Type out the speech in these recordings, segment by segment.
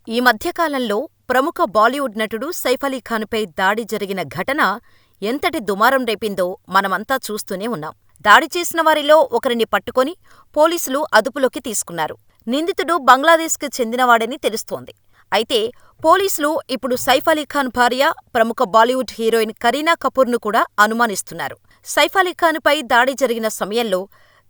ఈ మధ్యకాలంలో ప్రముఖ బాలీవుడ్ నటుడు సైఫ్ అలీ ఖాన్పై దాడి జరిగిన ఘటన ఎంతటి దుమారం రేపిందో మనమంతా చూస్తూనే ఉన్నాం. దాడి చేసిన వారిలో ఒకరిని పట్టుకొని పోలీసులు అదుపులోకి తీసుకున్నారు. నిందితుడు బంగ్లాదేశ్కు చెందినవాడని తెలుస్తోంది. అయితే పోలీసులు ఇప్పుడు సైఫ్ అలీ ఖాన్ భార్య, ప్రముఖ బాలీవుడ్ హీరోయిన్ కరీనా కపూర్ను కూడా అనుమానిస్తున్నారు. సైఫ్ అలీ ఖాన్పై దాడి జరిగిన సమయంలో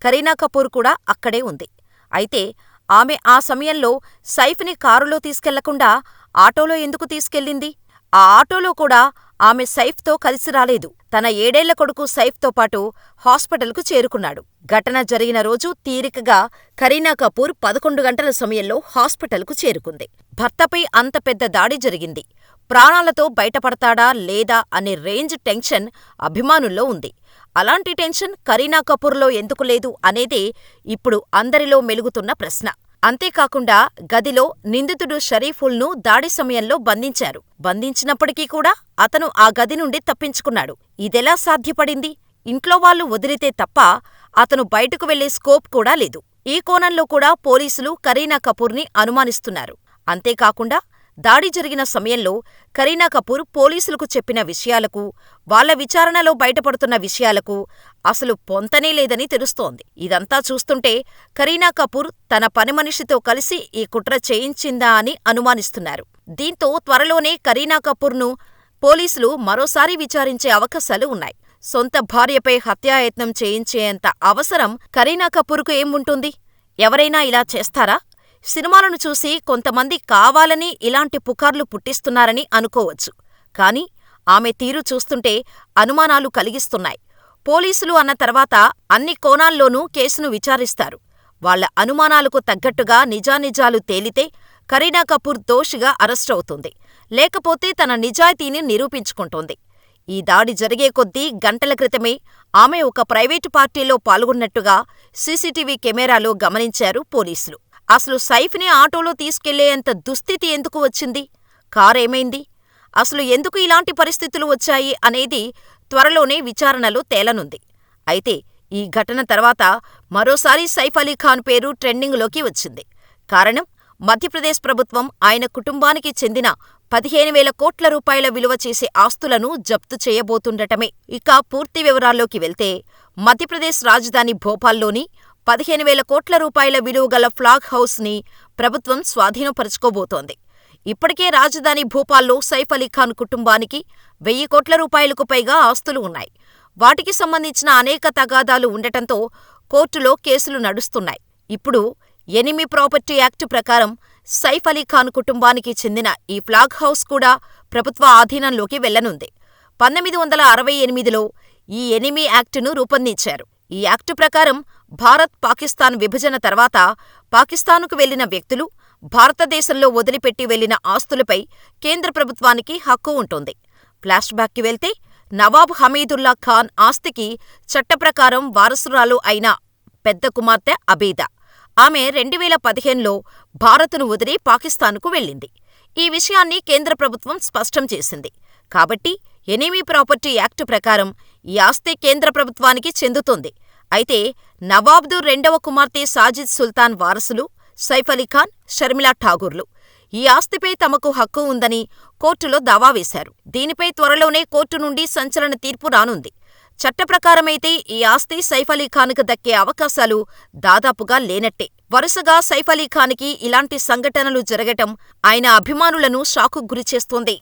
కరీనా కపూర్ కూడా అక్కడే ఉంది. అయితే ఆమె ఆ సమయంలో సైఫ్ని కారులో తీసుకెళ్లకుండా ఆటోలో ఎందుకు తీసుకెళ్ళింది? ఆ ఆటోలో కూడా ఆమె సైఫ్తో కలిసి రాలేదు. తన 7 ఏళ్ల కొడుకు సైఫ్తో పాటు హాస్పిటల్కు చేరుకున్నాడు. ఘటన జరిగిన రోజు తీరికగా కరీనా కపూర్ 11 గంటల సమయంలో హాస్పిటల్కు చేరుకుంది. భర్తపై అంత పెద్ద దాడి జరిగింది. ప్రాణాలతో బయటపడతాడా లేదా అనే రేంజ్ టెన్షన్ అభిమానుల్లో ఉంది. అలాంటి టెన్షన్ కరీనా కపూర్లో ఎందుకు లేదు అనేదే ఇప్పుడు అందరిలో మెలుగుతున్న ప్రశ్న. అంతేకాకుండా గదిలో నిందితుడు షరీఫుల్ను దాడి సమయంలో బంధించారు. బంధించినప్పటికీ కూడా అతను ఆ గది నుండి తప్పించుకున్నాడు. ఇదెలా సాధ్యపడింది? ఇంట్లో వాళ్ళు వదిలితే తప్ప అతను బయటకు వెళ్లే స్కోప్ కూడా లేదు. ఈ కోణంలో కూడా పోలీసులు కరీనా కపూర్ని అనుమానిస్తున్నారు. అంతేకాకుండా దాడి జరిగిన సమయంలో కరీనా కపూర్ పోలీసులకు చెప్పిన విషయాలకు, వాళ్ల విచారణలో బయటపడుతున్న విషయాలకు అసలు పొంతనే లేదని తెలుస్తోంది. ఇదంతా చూస్తుంటే కరీనా కపూర్ తన పనిమనిషితో కలిసి ఈ కుట్ర చేయించిందా అని అనుమానిస్తున్నారు. దీంతో త్వరలోనే కరీనా కపూర్ను పోలీసులు మరోసారి విచారించే అవకాశాలు ఉన్నాయి. సొంత భార్యపై హత్యాయత్నం చేయించేంత అవసరం కరీనా కపూర్కు ఏం ఉంటుంది? ఎవరైనా ఇలా చేస్తారా? సినిమాలను చూసి కొంతమంది కావాలని ఇలాంటి పుకార్లు పుట్టిస్తున్నారని అనుకోవచ్చు. కానీ ఆమె తీరు చూస్తుంటే అనుమానాలు కలిగిస్తున్నాయి. పోలీసులు అన్న తర్వాత అన్ని కోణాల్లోనూ కేసును విచారిస్తారు. వాళ్ల అనుమానాలకు తగ్గట్టుగా నిజానిజాలు తేలితే కరీనా కపూర్ దోషిగా అరెస్టవుతుంది. లేకపోతే తన నిజాయితీని నిరూపించుకుంటోంది. ఈ దాడి జరిగే కొద్దీ గంటల క్రితమే ఆమె ఒక ప్రైవేటు పార్టీలో పాల్గొన్నట్టుగా సీసీటీవీ కెమెరాలో గమనించారు పోలీసులు. అసలు సైఫ్ని ఆటోలో తీసుకెళ్లేంత దుస్థితి ఎందుకు వచ్చింది? కారేమైంది? అసలు ఎందుకు ఇలాంటి పరిస్థితులు వచ్చాయి అనేది త్వరలోనే విచారణలో తేలనుంది. అయితే ఈ ఘటన తర్వాత మరోసారి సైఫ్ అలీ ఖాన్ పేరు ట్రెండింగులోకి వచ్చింది. కారణం, మధ్యప్రదేశ్ ప్రభుత్వం ఆయన కుటుంబానికి చెందిన 15,000 కోట్ల రూపాయల విలువ చేసే ఆస్తులను జప్తు చేయబోతుండటమే. ఇక పూర్తి వివరాల్లోకి వెళ్తే, మధ్యప్రదేశ్ రాజధాని భోపాల్లోని 15,000 కోట్ల రూపాయల విలువగల ఫ్లాగ్ హౌస్ని ప్రభుత్వం స్వాధీనపరచుకోబోతోంది. ఇప్పటికే రాజధాని భోపాల్లో సైఫ్ అలీ ఖాన్ కుటుంబానికి 1,000 కోట్ల రూపాయలకు పైగా ఆస్తులు ఉన్నాయి. వాటికి సంబంధించిన అనేక తగాదాలు ఉండటంతో కోర్టులో కేసులు నడుస్తున్నాయి. ఇప్పుడు ఎనిమీ ప్రాపర్టీ యాక్టు ప్రకారం సైఫ్ అలీ ఖాన్ కుటుంబానికి చెందిన ఈ ఫ్లాగ్ హౌస్ కూడా ప్రభుత్వ ఆధీనంలోకి వెళ్లనుంది. 1968లో ఈ ఎనిమీ యాక్టును రూపొందించారు. ఈ యాక్టు ప్రకారం భారత్, పాకిస్తాన్ విభజన తర్వాత పాకిస్తానుకు వెళ్లిన వ్యక్తులు భారతదేశంలో వదిలిపెట్టి వెళ్లిన ఆస్తులపై కేంద్ర ప్రభుత్వానికి హక్కు ఉంటుంది. ఫ్లాష్ బ్యాక్కి వెళ్తే, నవాబ్ హమీదుల్లా ఖాన్ ఆస్తికి చట్టప్రకారం వారసురాలు అయిన పెద్ద కుమార్తె అబీదా. ఆమె 2015లో భారత్ను వదిలి పాకిస్తాన్కు వెళ్ళింది. ఈ విషయాన్ని కేంద్ర ప్రభుత్వం స్పష్టం చేసింది. కాబట్టి ఎనిమీ ప్రాపర్టీ యాక్టు ప్రకారం ఈ ఆస్తి కేంద్ర ప్రభుత్వానికి చెందుతుంది. అయితే నవాబ్దు 2వ కుమార్తె సాజిద్ సుల్తాన్ వారసులు సైఫ్ అలీ ఖాన్, షర్మిలా ఠాగూర్లు ఈ ఆస్తిపై తమకు హక్కు ఉందని కోర్టులో దావా వేశారు. దీనిపై త్వరలోనే కోర్టు నుండి సంచలన తీర్పు రానుంది. చట్టప్రకారమైతే ఈ ఆస్తి సైఫ్ అలీ ఖాన్కు దక్కే అవకాశాలు దాదాపుగా లేనట్టే. వరుసగా సైఫ్ అలీ ఖాన్కి ఇలాంటి సంఘటనలు జరగటం ఆయన అభిమానులను షాకుకు గురిచేస్తోంది.